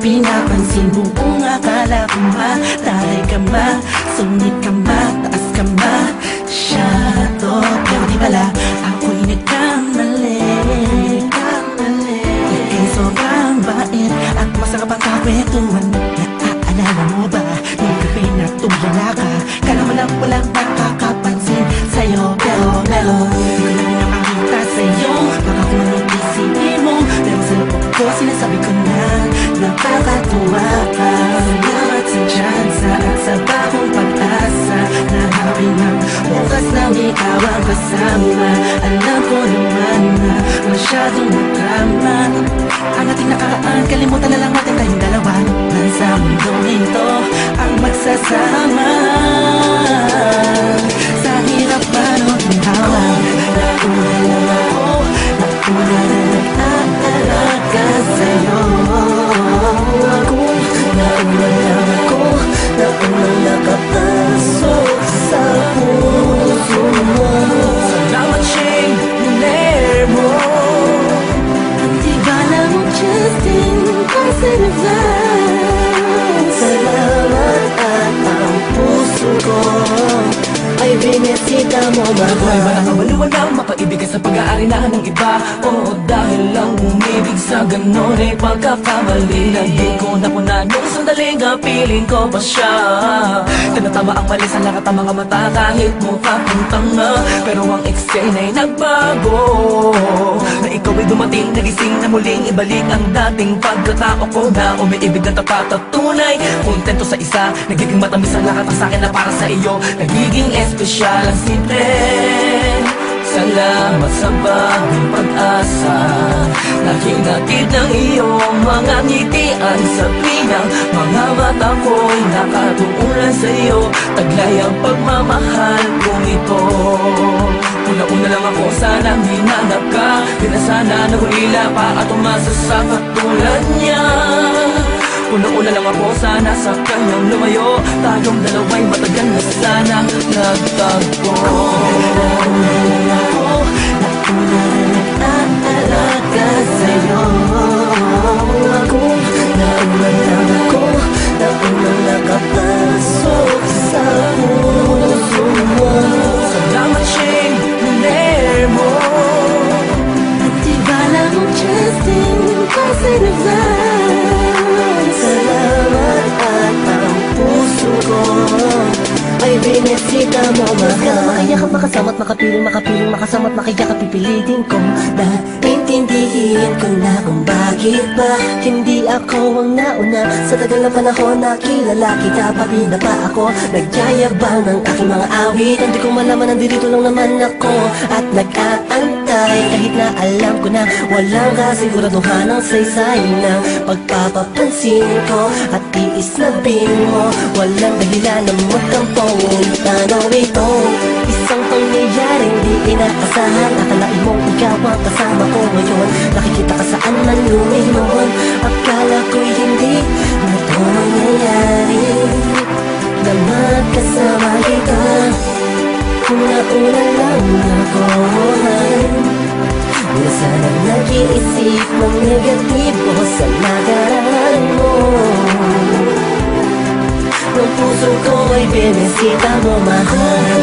pinapansin mo kung akala ko matay ka ba, sungit ka ba, taas ka ba, shadow. Pero di pala, ako'y nagkamali. Ika'y sobrang bait at masarap ang kakwentuhan. Naaalala mo ba, nung gabi na tumulala ka, kala mo lang walang nakakapansin sa'yo. Pero meron, di ko lang nakakita sa'yo. Baka kung anong isipin mo, pero sa loob ko sinasabi ko na napakatuwa ka. Salamat sa tsansa at sa bagong pag-asa na happy ng bukas na ikaw ang kasama. Alam ko naman na masyadong madrama ang ating nakaraan, kalimutan na lang natin tayong dalawa. Nasa mundong ito ang magsasama. Sa hirap man o ginhawa, nauna lang ako, nauna na nag-aalaga sa'yo. Nauna lang ako, nauna nakapasok sa puso mo. Salamat, Shane, nilere mo. Hindi ba lang Justin, salamat at ang puso ko ay binisita mo, mahal. Ay ba nakabaliwan lang makaibigay sa pag-aari na ng iba? Oo, dahil lang umibig sa ganon ay pagkakamali na di ko napunan nung sandaling piling ko pa siya. Tinatama ang mali sa lahat ng mga mata kahit mukha kong tanga, pero ang eksena ay nagbago. Na ikaw ay dumating, nagising na muling ibalik ang dating pagkatao ko na umiibig na tapat at tunay. Kontento sa isa, nagiging matamis ang lahat ng sakin na para sa iyo. Nagiging espesyal ang simple. Salamat sa bagong pag-asa na hinatid ng iyong mga ngitian. Sa pinang mga mata ko'y nakatuunan sa iyo. Taglay ang pagmamahal kong ito. Una-una lang ako, sanang hinanap ka. Di na sana nahulila pa at umasa sa katulad niya. Una-una lang ako, sana sa kanyang lumayo. Tayong dalawa'y matagal na sanang nagtagpo. Nauna na nag-aalaga sa'yo. Nauna lang ako, nauna nakapasok sa puso mo. Salamat, Shane, nilere mo. Di ba lang Justin, kasi salamat at ang puso ko ay binisita mo, mahal. Ka na makayakap, makasama't makapiling, makasama't makiyakap, pipilitin ko na intindihin ko na kung bakit ba hindi ako ang nauna. Sa tagal na panahon na kilala kita, pabida pa ako nagyayabang ng aking mga awit. Hindi ko malaman, nandito lang naman ako at nag-aantay. Kahit na alam ko na walang kasiguraduhan ang saysay ng pagpapapansin ko at tiis na bin mo. Walang dahilan na magkampong tanaw ito. Isang pangyayaring di inaasahan. Akalain mong ikaw ang kasama ko ngayon. Nakikita ka saan man lumingon. Akala ko'y hindi na ito mangyayari na magkasama kita. Una-una lang ako na sana nag-iisip ng negatibo sa nakaraan mo. Ang puso ko ay binisita mo, mahal.